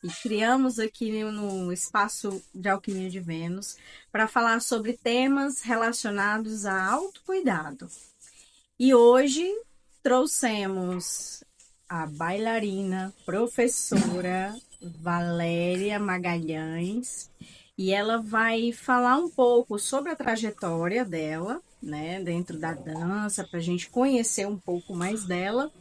e criamos aqui no Espaço de Alquimia de Vênus para falar sobre temas relacionados a autocuidado. E hoje trouxemos a bailarina, professora Valéria Magalhães, e ela vai falar um pouco sobre a trajetória dela, né, dentro da dança, para a gente conhecer um pouco mais dela,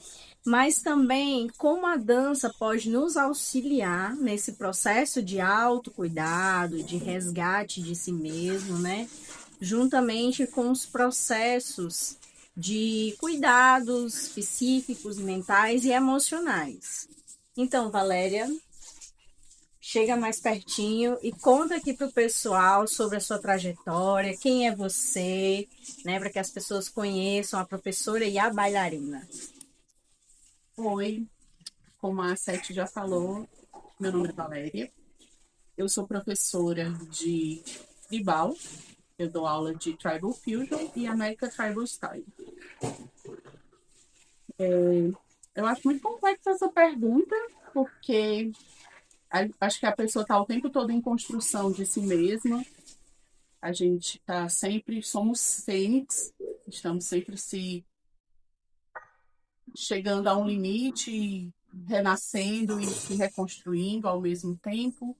mas também como a dança pode nos auxiliar nesse processo de autocuidado, de resgate de si mesmo, né? Juntamente com os processos de cuidados psíquicos, mentais e emocionais. Então, Valéria, chega mais pertinho e conta aqui para o pessoal sobre a sua trajetória, quem é você, né, para que as pessoas conheçam a professora e a bailarina. Oi, como a Sete já falou, meu nome é Valéria. Eu sou professora de tribal. Eu dou aula de Tribal Fusion e American Tribal Style. Eu acho muito complexa essa pergunta, porque acho que a pessoa está o tempo todo em construção de si mesma. A gente está sempre, somos fênix, estamos sempre se chegando a um limite, e renascendo e se reconstruindo ao mesmo tempo.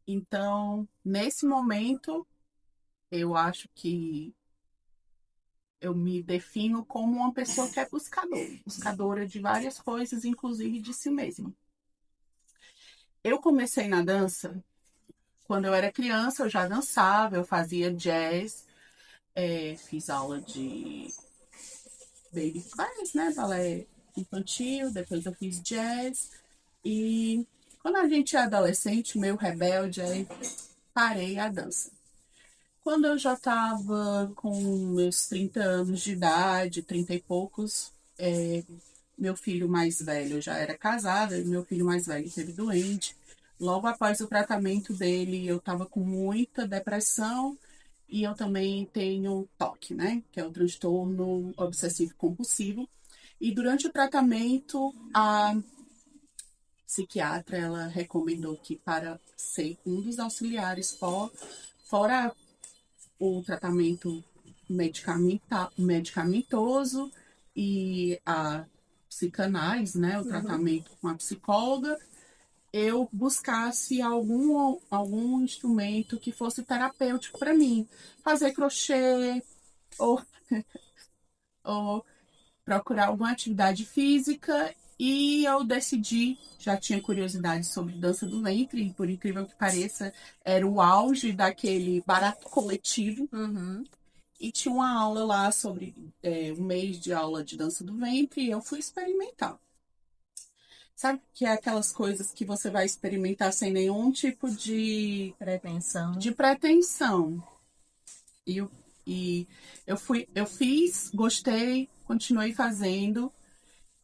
Então, nesse momento, eu acho que eu me defino como uma pessoa que é buscadora de várias coisas, inclusive de si mesma. Eu comecei na dança quando eu era criança, eu já dançava, eu fazia jazz, fiz aula de baby class, né, balé infantil, depois eu fiz jazz e quando a gente é adolescente, meio rebelde, aí parei a dança. Quando eu já estava com meus 30 anos de idade, 30 e poucos, meu filho mais velho já era casado, e meu filho mais velho esteve doente. Logo após o tratamento dele, eu estava com muita depressão e eu também tenho TOC, né? Que é o transtorno obsessivo compulsivo. E durante o tratamento, a psiquiatra ela recomendou que para ser um dos auxiliares fora o tratamento medicamentoso e a psicanálise, né, o Uhum. tratamento com a psicóloga, eu buscasse algum instrumento que fosse terapêutico para mim. Fazer crochê ou, ou procurar alguma atividade física. E eu decidi, já tinha curiosidade sobre dança do ventre, e por incrível que pareça, era o auge daquele barato coletivo. Uhum. E tinha uma aula lá sobre um mês de aula de dança do ventre e eu fui experimentar. Sabe que é aquelas coisas que você vai experimentar sem nenhum tipo Pretensão. de pretensão. E, eu- e eu fiz, gostei, continuei fazendo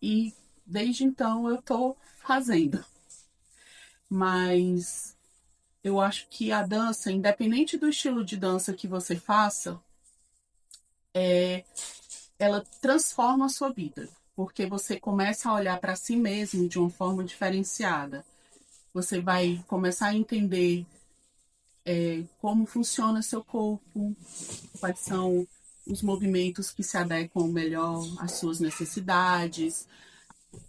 e desde então eu tô fazendo. Mas eu acho que a dança, independente do estilo de dança que você faça, ela transforma a sua vida, porque você começa a olhar para si mesmo de uma forma diferenciada. Você vai começar a entender como funciona seu corpo, quais são os movimentos que se adequam melhor às suas necessidades,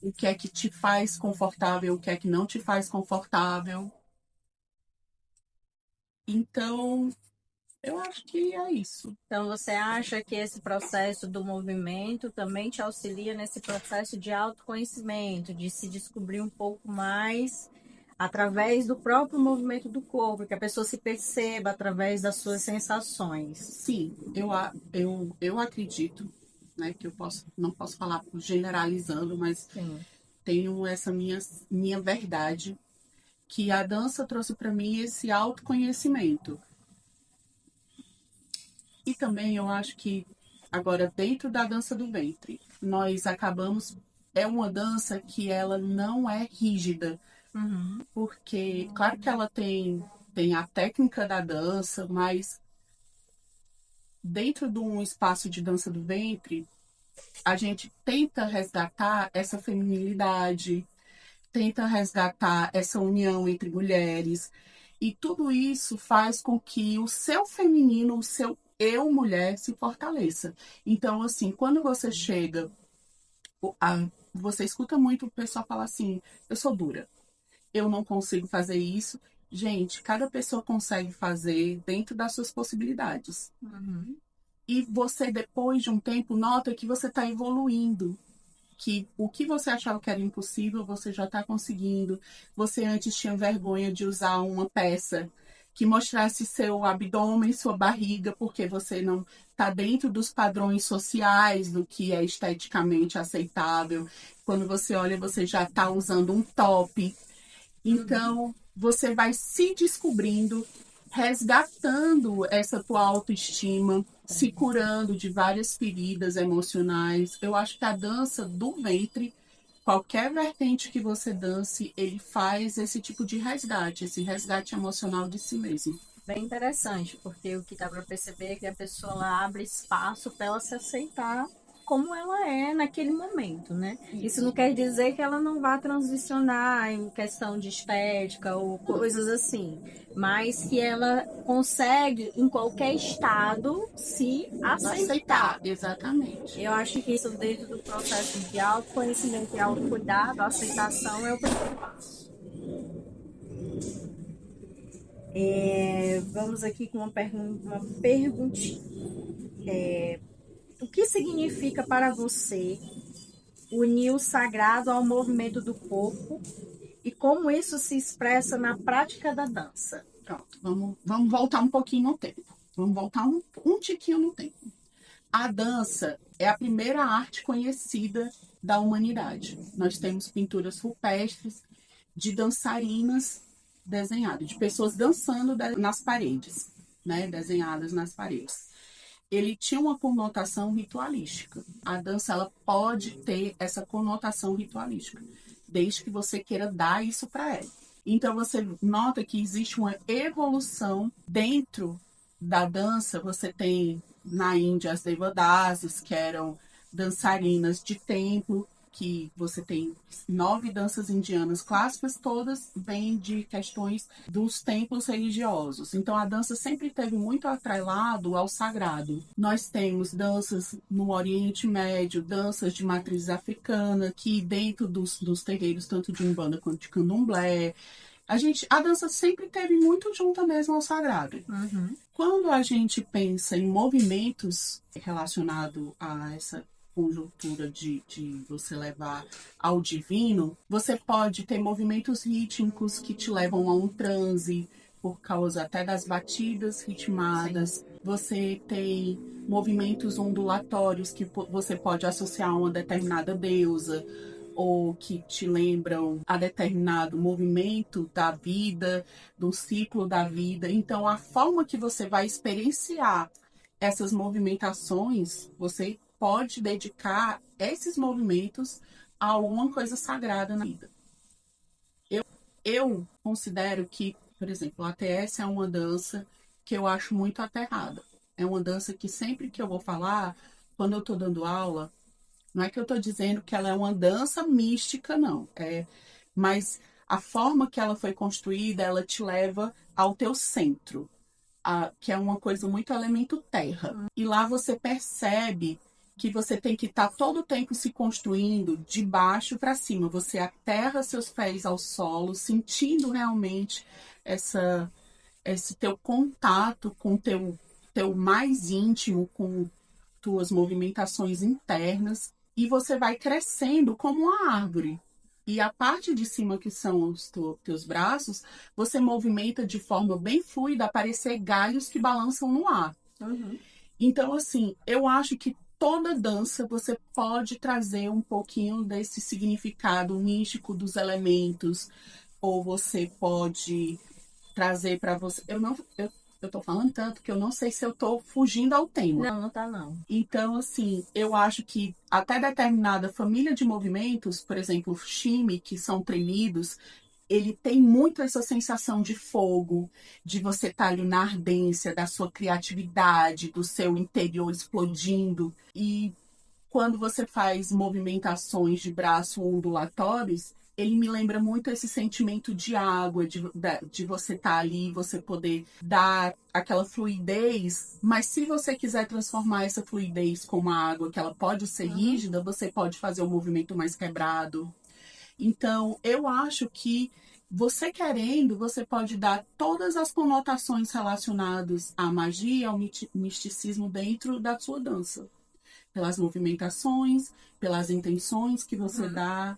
o que é que te faz confortável, o que é que não te faz confortável. Então, eu acho que é isso. Então, você acha que esse processo do movimento também te auxilia nesse processo de autoconhecimento, de se descobrir um pouco mais através do próprio movimento do corpo, que a pessoa se perceba através das suas sensações? Sim, eu acredito, né, que não posso falar generalizando, mas Sim. tenho essa minha verdade, que a dança trouxe para mim esse autoconhecimento. E também eu acho que, agora, dentro da dança do ventre, nós acabamos. É uma dança que ela não é rígida, Uhum. porque, claro que ela tem a técnica da dança, mas dentro de um espaço de dança do ventre, a gente tenta resgatar essa feminilidade, tenta resgatar essa união entre mulheres. E tudo isso faz com que o seu feminino, o seu eu, mulher, se fortaleça. Então, assim, quando você chega, você escuta muito o pessoal falar assim: eu sou dura, eu não consigo fazer isso. Gente, cada pessoa consegue fazer dentro das suas possibilidades. Uhum. E você, depois de um tempo, nota que você está evoluindo. Que o que você achava que era impossível, você já está conseguindo. Você antes tinha vergonha de usar uma peça que mostrasse seu abdômen, sua barriga, porque você não está dentro dos padrões sociais do que é esteticamente aceitável. Quando você olha, você já está usando um top. Então, você vai se descobrindo, resgatando essa tua autoestima, se curando de várias feridas emocionais. Eu acho que a dança do ventre, qualquer vertente que você dance, ele faz esse tipo de resgate, esse resgate emocional de si mesmo. Bem interessante, porque o que dá para perceber é que a pessoa ela abre espaço para ela se aceitar como ela é naquele momento, né? Isso não quer dizer que ela não vá transicionar em questão de estética ou coisas assim, mas que ela consegue, em qualquer estado, se aceitar. Exatamente. Eu acho que isso dentro do processo de autoconhecimento e autocuidado, a aceitação é o primeiro passo. Vamos aqui com uma perguntinha. O que significa para você unir o sagrado ao movimento do corpo e como isso se expressa na prática da dança? Pronto, vamos voltar um pouquinho no tempo. Vamos voltar um tiquinho no tempo. A dança é a primeira arte conhecida da humanidade. Nós temos pinturas rupestres de dançarinas desenhadas, de pessoas dançando nas paredes, né, desenhadas nas paredes. Ele tinha uma conotação ritualística. A dança ela pode ter essa conotação ritualística, desde que você queira dar isso para ela. Então você nota que existe uma evolução dentro da dança. Você tem na Índia as Devadas, que eram dançarinas de templo, que você tem 9 danças indianas clássicas, todas vêm de questões dos templos religiosos. Então a dança sempre teve muito atrelado ao sagrado. Nós temos danças no Oriente Médio, danças de matriz africana, que dentro dos terreiros, tanto de Umbanda quanto de Candomblé, a dança sempre teve muito junta mesmo ao sagrado. Uhum. Quando a gente pensa em movimentos relacionados a essa conjuntura de você levar ao divino, você pode ter movimentos rítmicos que te levam a um transe, por causa até das batidas ritmadas. Sim. Você tem movimentos ondulatórios que você pode associar a uma determinada deusa, ou que te lembram a determinado movimento da vida, do ciclo da vida. Então, a forma que você vai experienciar essas movimentações, você pode dedicar esses movimentos a alguma coisa sagrada na vida. Eu considero que, por exemplo, a ATS é uma dança que eu acho muito aterrada. É uma dança que sempre que eu vou falar, quando eu estou dando aula, não é que eu estou dizendo que ela é uma dança mística, não. Mas a forma que ela foi construída, ela te leva ao teu centro, que é uma coisa muito elemento terra. E lá você percebe que você tem que estar todo o tempo se construindo de baixo para cima. Você aterra seus pés ao solo, sentindo realmente esse teu contato com teu mais íntimo, com tuas movimentações internas, e você vai crescendo como uma árvore. E a parte de cima, que são os teus braços, você movimenta de forma bem fluida, aparecer galhos que balançam no ar. Uhum. Então, assim, eu acho que toda dança você pode trazer um pouquinho desse significado místico dos elementos, ou você pode trazer para você. Eu tô falando tanto que eu não sei se eu tô fugindo ao tema. Não, não tá não. Então, assim, eu acho que até determinada família de movimentos, por exemplo, o shime, que são tremidos, ele tem muito essa sensação de fogo, de você estar ali na ardência da sua criatividade, do seu interior explodindo. E quando você faz movimentações de braço ondulatórios, ele me lembra muito esse sentimento de água, de você estar ali, você poder dar aquela fluidez, mas se você quiser transformar essa fluidez como a água, que ela pode ser rígida, você pode fazer um movimento mais quebrado. Então, eu acho que você querendo, você pode dar todas as conotações relacionadas à magia, ao misticismo dentro da sua dança. Pelas movimentações, pelas intenções que você dá.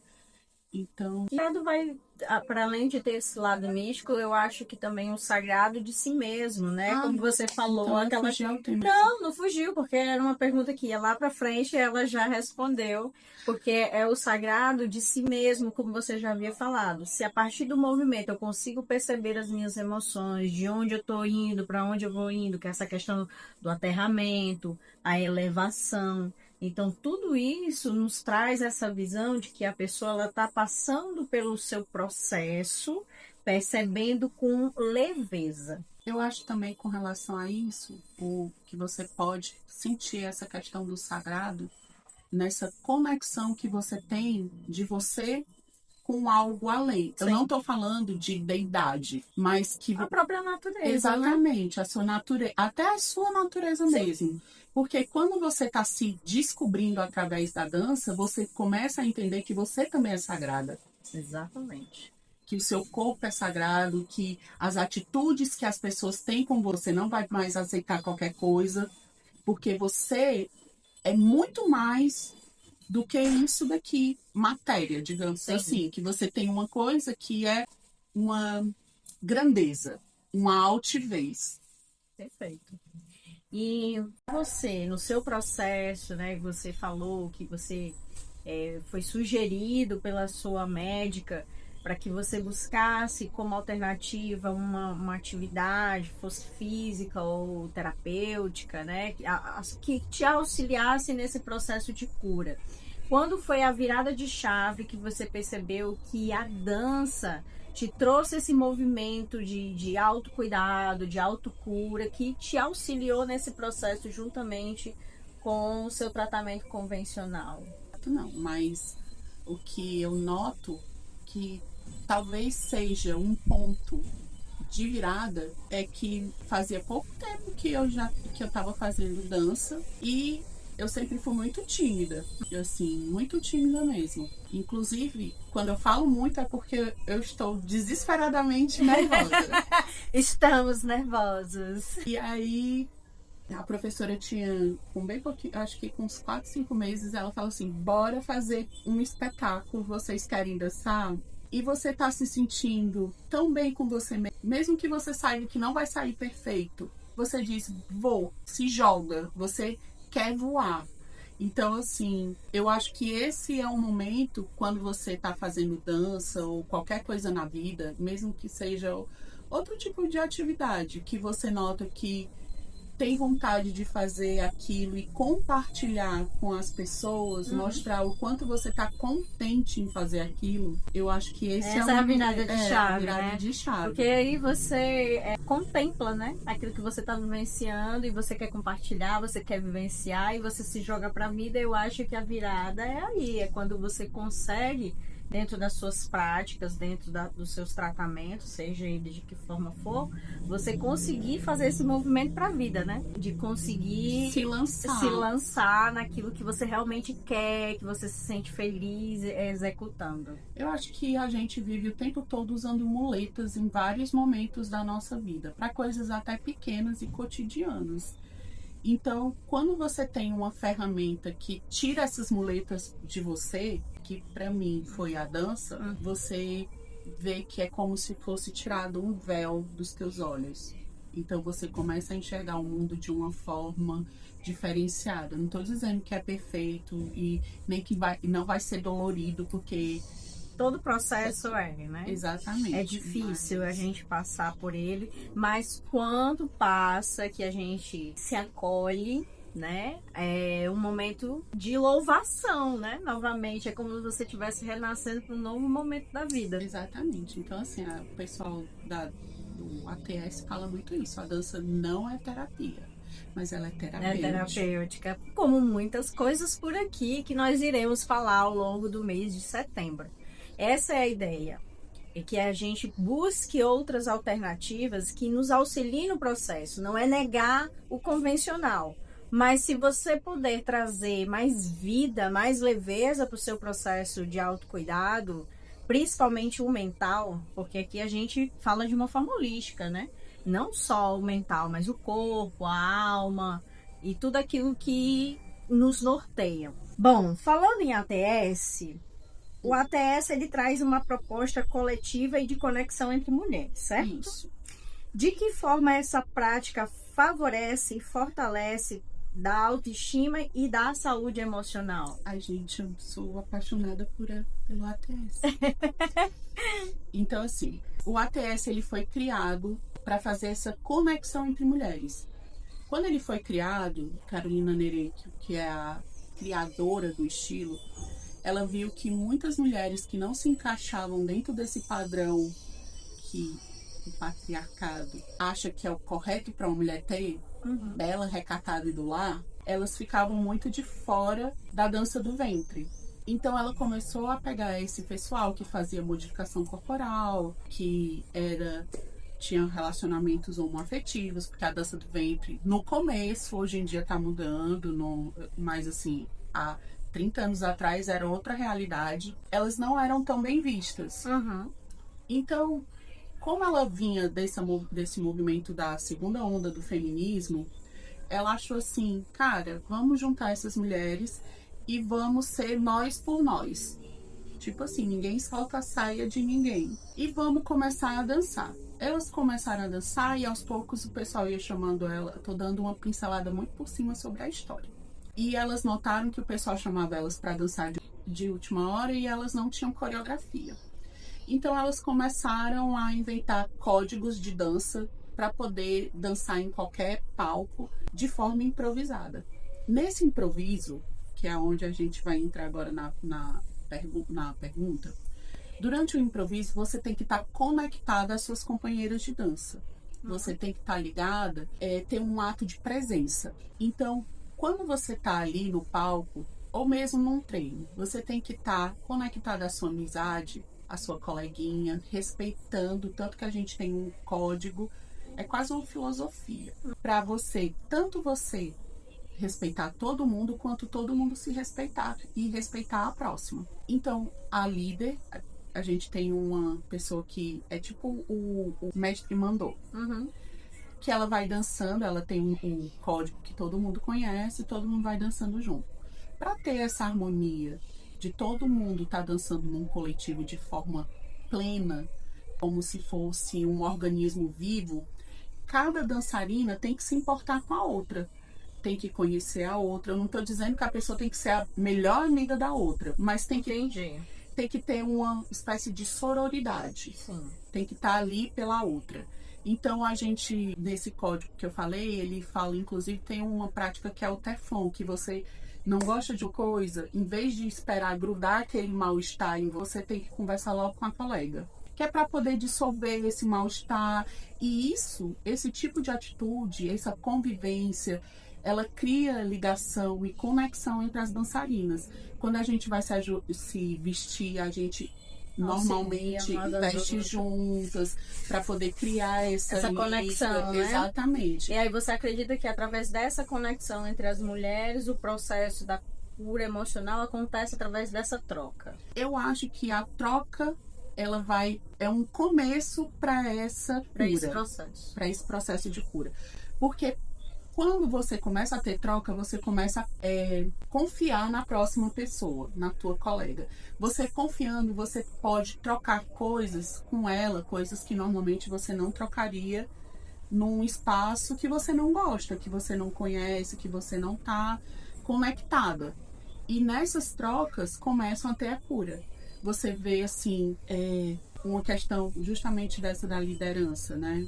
Então, O sagrado vai, para além de ter esse lado místico, eu acho que também o sagrado de si mesmo, né? Como você falou, então aquela. fugiu ao tema. Não fugiu, porque era uma pergunta que ia lá para frente e ela já respondeu, porque é o sagrado de si mesmo, como você já havia falado. Se a partir do movimento eu consigo perceber as minhas emoções, de onde eu estou indo, para onde eu vou indo, que é essa questão do aterramento, a elevação. Então, tudo isso nos traz essa visão de que a pessoa está passando pelo seu processo, percebendo com leveza. Eu acho também com relação a isso, o que você pode sentir essa questão do sagrado, nessa conexão que você tem de você com algo além. Sim. Eu não estou falando de deidade, mas que A própria natureza. exatamente, a sua natureza, até a sua natureza mesmo. Porque quando você está se descobrindo através da dança, você começa a entender que você também é sagrada. Exatamente. Que o seu corpo é sagrado, que as atitudes que as pessoas têm com você não vai mais aceitar qualquer coisa, porque você é muito mais do que isso daqui, matéria, digamos assim, que você tem uma coisa que é uma grandeza, uma altivez. Perfeito. E você, no seu processo, né, você falou que você foi sugerido pela sua médica para que você buscasse como alternativa uma atividade, fosse física ou terapêutica, né, que te auxiliasse nesse processo de cura. Quando foi a virada de chave que você percebeu que a dança te trouxe esse movimento de autocuidado, de autocura, que te auxiliou nesse processo juntamente com o seu tratamento convencional? Não, mas o que eu noto que talvez seja um ponto de virada é que fazia pouco tempo que eu estava fazendo dança e eu sempre fui muito tímida, assim, muito tímida mesmo. Inclusive, quando eu falo muito é porque eu estou desesperadamente nervosa. Estamos nervosos. E aí, a professora tinha, com bem pouquinho, acho que com uns 4, 5 meses, ela falou assim, bora fazer um espetáculo, vocês querem dançar? E você tá se sentindo tão bem com você mesmo que você saiba que não vai sair perfeito. Você diz, vou, se joga, você quer voar. Então, assim, eu acho que esse é um momento, quando você tá fazendo dança ou qualquer coisa na vida, mesmo que seja outro tipo de atividade, que você nota que tem vontade de fazer aquilo e compartilhar com as pessoas, mostrar o quanto você está contente em fazer aquilo, eu acho que esse essa é a virada de chave, a virada né? de chave. Porque aí você contempla, né? Aquilo que você está vivenciando e você quer compartilhar, você quer vivenciar e você se joga para a vida. Eu acho que a virada é aí, é quando você consegue, dentro das suas práticas, dentro dos seus tratamentos, seja ele de que forma for, você conseguir fazer esse movimento para a vida, né? De conseguir se lançar naquilo que você realmente quer, que você se sente feliz executando. Eu acho que a gente vive o tempo todo usando muletas em vários momentos da nossa vida, para coisas até pequenas e cotidianas. Então, quando você tem uma ferramenta que tira essas muletas de você, que para mim foi a dança, você vê que é como se fosse tirado um véu dos teus olhos. Então você começa a enxergar o mundo de uma forma diferenciada. Não estou dizendo que é perfeito e nem que não vai ser dolorido, porque todo processo né? Exatamente. É difícil a gente passar por ele, mas quando passa, que a gente se acolhe, né? É um momento de louvação, né? Novamente, é como se você estivesse renascendo para um novo momento da vida. Exatamente. Então, assim, o pessoal do ATS fala muito isso. A dança não é terapia, mas ela é terapêutica. É terapêutica, como muitas coisas por aqui que nós iremos falar ao longo do mês de setembro. Essa é a ideia. É que a gente busque outras alternativas que nos auxiliem no processo. Não é negar o convencional. Mas se você puder trazer mais vida, mais leveza para o seu processo de autocuidado, principalmente o mental, porque aqui a gente fala de uma forma holística, né? Não só o mental, mas o corpo, a alma e tudo aquilo que nos norteia. Bom, falando em ATS, o ATS ele traz uma proposta coletiva e de conexão entre mulheres, certo? Isso. De que forma essa prática favorece e fortalece da autoestima e da saúde emocional? Ai, gente, eu sou apaixonada pelo ATS. Então, assim, o ATS ele foi criado para fazer essa conexão entre mulheres. Quando ele foi criado, Carolina Nerenko, que é a criadora do estilo, ela viu que muitas mulheres que não se encaixavam dentro desse padrão que o patriarcado acha que é o correto para uma mulher ter, bela, recatada e do lar, elas ficavam muito de fora da dança do ventre. Então ela começou a pegar esse pessoal que fazia modificação corporal, que tinha relacionamentos homoafetivos, porque a dança do ventre, no começo, hoje em dia está mudando, mas assim, há 30 anos atrás era outra realidade, elas não eram tão bem vistas. Então, como ela vinha desse movimento da segunda onda do feminismo, ela achou assim, cara, vamos juntar essas mulheres e vamos ser nós por nós. Tipo assim, ninguém solta a saia de ninguém. E vamos começar a dançar. Elas começaram a dançar e aos poucos o pessoal ia chamando ela. Tô dando uma pincelada muito por cima sobre a história. E elas notaram que o pessoal chamava elas para dançar de última hora e elas não tinham coreografia. Então elas começaram a inventar códigos de dança para poder dançar em qualquer palco de forma improvisada. Nesse improviso, que é onde a gente vai entrar agora na pergunta, durante o improviso você tem que estar conectada às suas companheiras de dança. Você tem que estar ligada, ter um ato de presença. Então, quando você está ali no palco, ou mesmo num treino, você tem que estar conectada à sua amizade, à sua coleguinha, respeitando, tanto que a gente tem um código, é quase uma filosofia, para tanto você respeitar todo mundo, quanto todo mundo se respeitar e respeitar a próxima. Então, a líder, a gente tem uma pessoa que é tipo o mestre mandou, que ela vai dançando, ela tem um código que todo mundo conhece, todo mundo vai dançando junto. Para ter essa harmonia de todo mundo estar dançando num coletivo de forma plena, como se fosse um organismo vivo, cada dançarina tem que se importar com a outra, tem que conhecer a outra. Eu não estou dizendo que a pessoa tem que ser a melhor amiga da outra, mas tem que ter uma espécie de sororidade. Sim. Tem que estar ali pela outra. Então, a gente, nesse código que eu falei, ele fala, inclusive, tem uma prática que é o Teflon, que você não gosta de coisa, em vez de esperar grudar aquele mal-estar em você, tem que conversar logo com a colega. Que é para poder dissolver esse mal-estar. E esse tipo de atitude, essa convivência, ela cria ligação e conexão entre as dançarinas. Quando a gente vai se vestir, a gente normalmente veste juntas para poder criar essa conexão, né? Exatamente. E aí você acredita que através dessa conexão entre as mulheres, o processo da cura emocional acontece através dessa troca? Eu acho que a troca é um começo para essa cura, para esse processo de cura. Porque quando você começa a ter troca, você começa a confiar na próxima pessoa, na tua colega. Você confiando, você pode trocar coisas com ela, coisas que normalmente você não trocaria num espaço que você não gosta, que você não conhece, que você não está conectada. E nessas trocas começam a ter a cura. Você vê, assim, uma questão justamente dessa da liderança, né?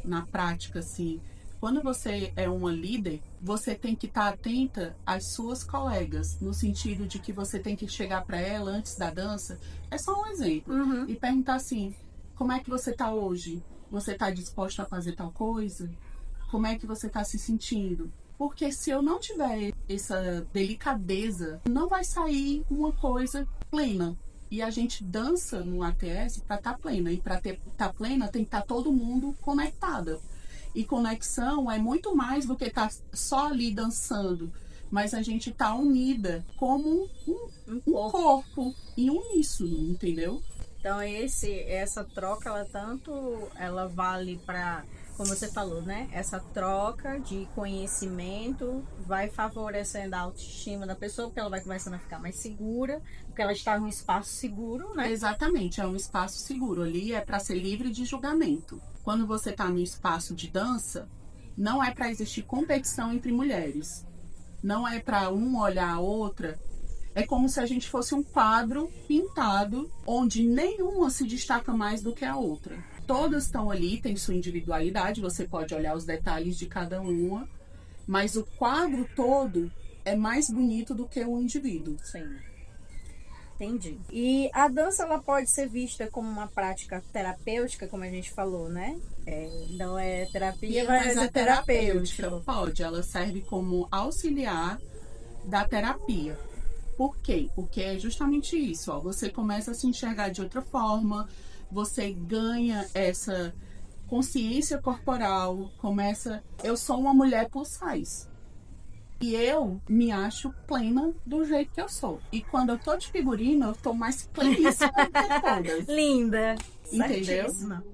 Na prática, assim, quando você é uma líder, você tem que estar atenta às suas colegas, no sentido de que você tem que chegar para ela antes da dança, é só um exemplo, e perguntar assim, como é que você está hoje? Você está disposta a fazer tal coisa? Como é que você está se sentindo? Porque se eu não tiver essa delicadeza, não vai sair uma coisa plena. E a gente dança no ATS para estar plena. E para estar plena tem que estar todo mundo conectada. E conexão é muito mais do que estar só ali dançando. Mas a gente tá unida como um corpo em uníssono, entendeu? Então essa troca, ela vale para, como você falou, né? Essa troca de conhecimento vai favorecendo a autoestima da pessoa, porque ela vai começando a ficar mais segura, porque ela está num espaço seguro, né? Exatamente, é um espaço seguro. Ali é para ser livre de julgamento. Quando você tá no espaço de dança, não é para existir competição entre mulheres. Não é para um olhar a outra. É como se a gente fosse um quadro pintado, onde nenhuma se destaca mais do que a outra. Todas estão ali, têm sua individualidade, você pode olhar os detalhes de cada uma, mas o quadro todo é mais bonito do que o indivíduo. Sim. Entendi. E a dança, ela pode ser vista como uma prática terapêutica, como a gente falou, né? Não é terapia, mas é terapêutica. Pode, ela serve como auxiliar da terapia. Por quê? Porque é justamente isso, ó. Você começa a se enxergar de outra forma, você ganha essa consciência corporal, eu sou uma mulher plus size. E eu me acho plena do jeito que eu sou. E quando eu tô de figurino, eu tô mais pleníssima do que todas. Linda. Entendeu? Certíssima.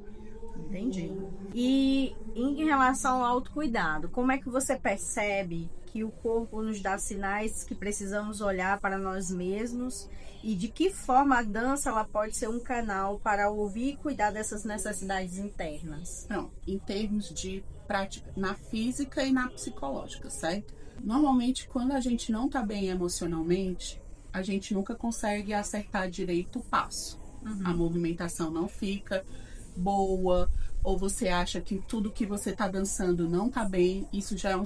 Entendi. E em relação ao autocuidado, como é que você percebe que o corpo nos dá sinais que precisamos olhar para nós mesmos? E de que forma a dança ela pode ser um canal para ouvir e cuidar dessas necessidades internas? Não, em termos de prática, na física e na psicológica, certo? Normalmente, quando a gente não tá bem emocionalmente, a gente nunca consegue acertar direito o passo. A movimentação não fica boa, ou você acha que tudo que você tá dançando não tá bem, isso já é um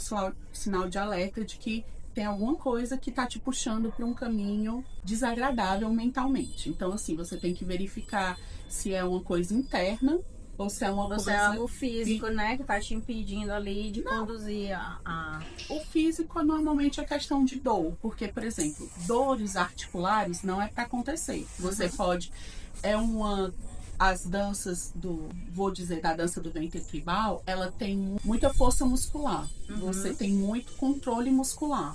sinal de alerta de que tem alguma coisa que tá te puxando para um caminho desagradável mentalmente. Então, assim, você tem que verificar se é uma coisa interna ou se é uma coisa... é algo físico, né? Que tá te impedindo ali de conduzir a... O físico normalmente é questão de dor. Porque, por exemplo, dores articulares não é para acontecer. Você pode... As danças vou dizer, da dança do ventre tribal, ela tem muita força muscular. Você tem muito controle muscular.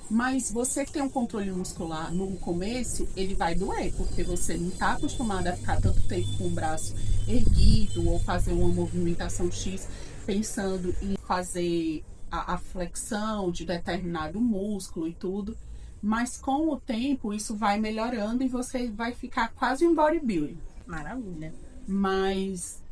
Mas você que tem um controle muscular no começo, ele vai doer, porque você não está acostumado a ficar tanto tempo com o braço erguido ou fazer uma movimentação X pensando em fazer a flexão de determinado músculo e tudo. Mas com o tempo isso vai melhorando e você vai ficar quase um bodybuilding. Maravilha. Mas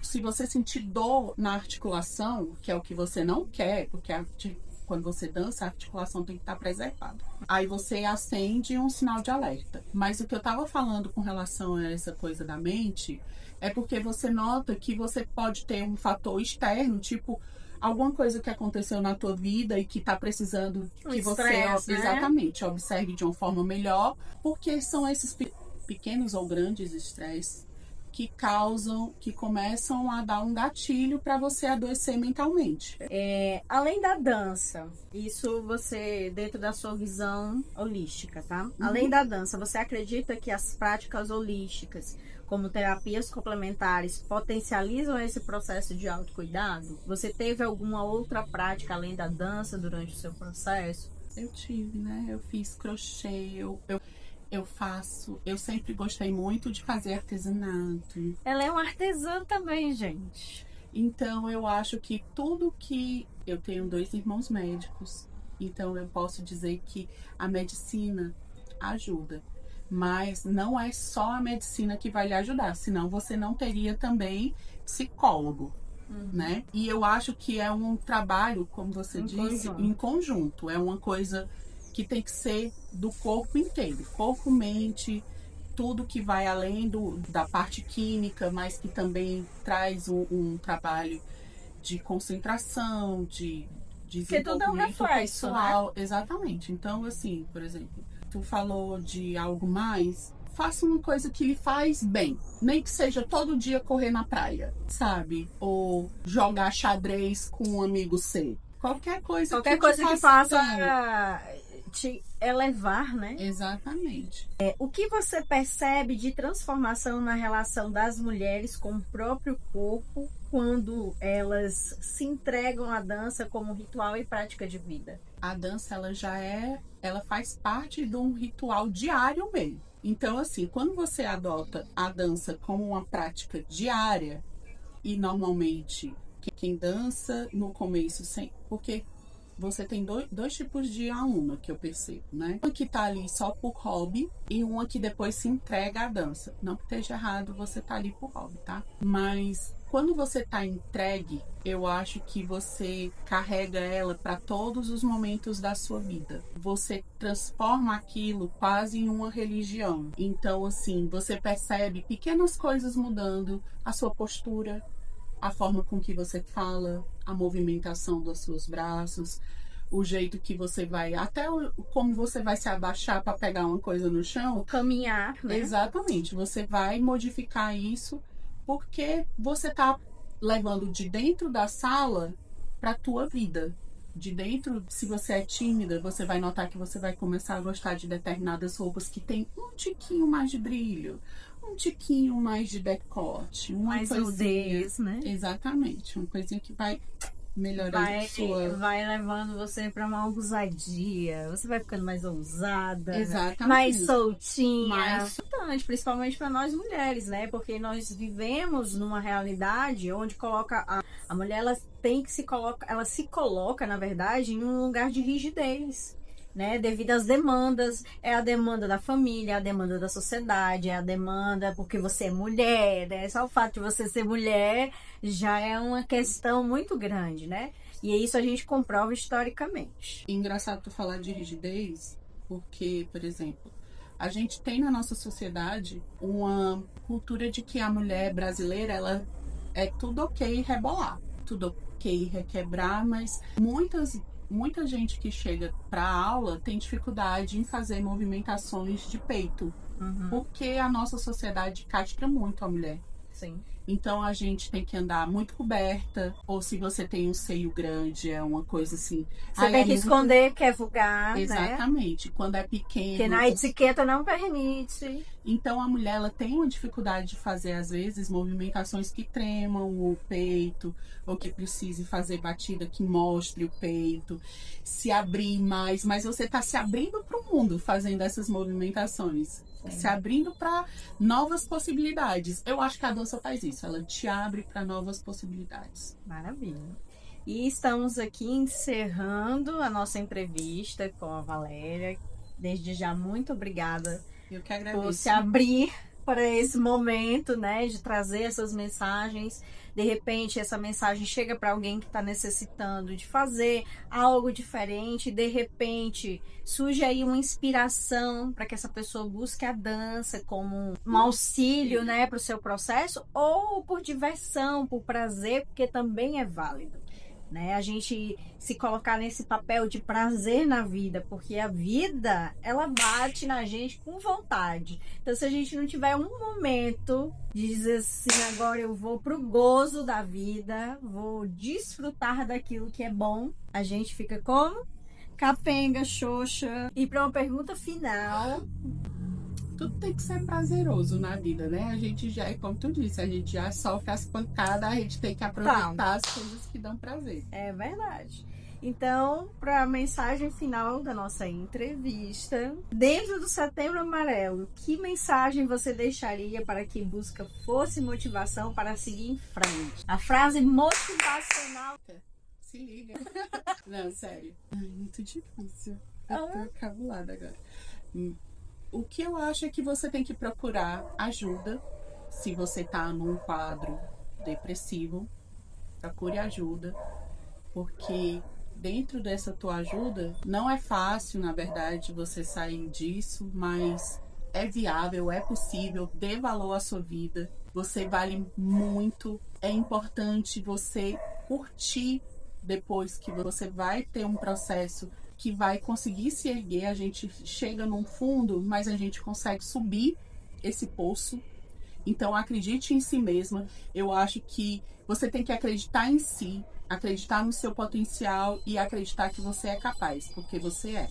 se você sentir dor na articulação, que é o que você não quer, porque quando você dança, a articulação tem que estar preservada. Aí você acende um sinal de alerta. Mas o que eu estava falando com relação a essa coisa da mente é porque você nota que você pode ter um fator externo, tipo alguma coisa que aconteceu na tua vida e que está precisando que estresse, você exatamente observe de uma forma melhor, porque são esses pequenos ou grandes estresses que começam a dar um gatilho para você adoecer mentalmente. Além da dança, isso você, dentro da sua visão holística, tá? Além da dança, você acredita que as práticas holísticas, como terapias complementares, potencializam esse processo de autocuidado? Você teve alguma outra prática além da dança durante o seu processo? Eu tive, né? Eu fiz crochê, eu sempre gostei muito de fazer artesanato. Ela é uma artesã também, gente. Então, eu acho que eu tenho 2 irmãos médicos, então eu posso dizer que a medicina ajuda. Mas não é só a medicina que vai lhe ajudar, senão você não teria também psicólogo, né? E eu acho que é um trabalho, como você disse, em conjunto. É uma coisa que tem que ser do corpo inteiro. Corpo, mente, tudo que vai além da parte química, mas que também traz um trabalho de concentração, de desenvolvimento tudo é um reflexo, pessoal. né? Exatamente. Então, assim, por exemplo, tu falou de algo mais, faça uma coisa que lhe faz bem. Nem que seja todo dia correr na praia, sabe? Ou jogar xadrez com um amigo seu. Qualquer coisa que faça te elevar, né? Exatamente. O que você percebe de transformação na relação das mulheres com o próprio corpo quando elas se entregam à dança como ritual e prática de vida? A dança, ela faz parte de um ritual diário mesmo. Então, assim, quando você adota a dança como uma prática diária, e normalmente quem dança no começo, porque você tem dois tipos de aluna que eu percebo, né? Uma que tá ali só por hobby e uma que depois se entrega à dança. Não que esteja errado você tá ali por hobby, tá? Mas quando você tá entregue, eu acho que você carrega ela para todos os momentos da sua vida. Você transforma aquilo quase em uma religião. Então, assim, você percebe pequenas coisas mudando, a sua postura, a forma com que você fala, a movimentação dos seus braços, o jeito que você vai, até como você vai se abaixar para pegar uma coisa no chão. O caminhar, né? Exatamente. Você vai modificar isso porque você está levando de dentro da sala para a tua vida. De dentro, se você é tímida, você vai notar que você vai começar a gostar de determinadas roupas que tem um tiquinho mais de brilho, um tiquinho mais de decote, uma mais coisinha, nudez, né? Exatamente, uma coisinha que vai melhorando vai levando você para uma ousadia, você vai ficando mais ousada, exatamente, mais soltinha, importante, principalmente para nós mulheres, né? Porque nós vivemos numa realidade onde coloca a mulher, ela se coloca, na verdade, em um lugar de rigidez, né, devido às demandas. É a demanda da família, é a demanda da sociedade, é a demanda porque você é mulher, né? Só o fato de você ser mulher já é uma questão muito grande, né? E isso a gente comprova historicamente. Engraçado tu falar de rigidez, porque, por exemplo, a gente tem na nossa sociedade uma cultura de que a mulher brasileira, ela é tudo ok rebolar, tudo ok requebrar, mas muita gente que chega para a aula tem dificuldade em fazer movimentações de peito, porque a nossa sociedade castra muito a mulher. Sim. Então a gente tem que andar muito coberta, ou se você tem um seio grande, é uma coisa assim. Você tem que esconder, que é vulgar, exatamente. Né? Quando é pequeno. Porque na etiqueta não permite. Então a mulher, ela tem uma dificuldade de fazer, às vezes, movimentações que tremam o peito, ou que precise fazer batida que mostre o peito, se abrir mais. Mas você está se abrindo para o mundo fazendo essas movimentações. Se abrindo para novas possibilidades. Eu acho que a dança faz isso. Ela te abre para novas possibilidades. Maravilha. E estamos aqui encerrando a nossa entrevista com a Valéria. Desde já, muito obrigada. Eu que agradeço. Por se abrir para esse momento, né, de trazer essas mensagens. De repente, essa mensagem chega para alguém que está necessitando de fazer algo diferente. De repente, surge aí uma inspiração para que essa pessoa busque a dança como um auxílio, né, para o seu processo, ou por diversão, por prazer, porque também é válido. Né? A gente se colocar nesse papel de prazer na vida, porque a vida, ela bate na gente com vontade. Então, se a gente não tiver um momento de dizer assim, agora eu vou pro gozo da vida, vou desfrutar daquilo que é bom, a gente fica como? Capenga, xoxa. E para uma pergunta final... Tudo tem que ser prazeroso na vida, né? A gente já, como tu disse, a gente já sofre as pancadas, a gente tem que aproveitar as coisas que dão prazer. É verdade. Então, para a mensagem final da nossa entrevista, dentro do Setembro Amarelo, que mensagem você deixaria para quem busca força e motivação para seguir em frente? A frase motivacional. Se liga. Não, sério. Ai, muito difícil. Eu tô cabulada agora. O que eu acho é que você tem que procurar ajuda. Se você tá num quadro depressivo, procure ajuda. Porque dentro dessa tua ajuda, não é fácil, na verdade, você sair disso, mas é viável, é possível, dê valor à sua vida. Você vale muito. É importante você curtir depois que você vai ter um processo que vai conseguir se erguer. A gente chega num fundo, mas a gente consegue subir esse poço. Então, acredite em si mesma. Eu acho que você tem que acreditar em si, acreditar no seu potencial e acreditar que você é capaz, porque você é.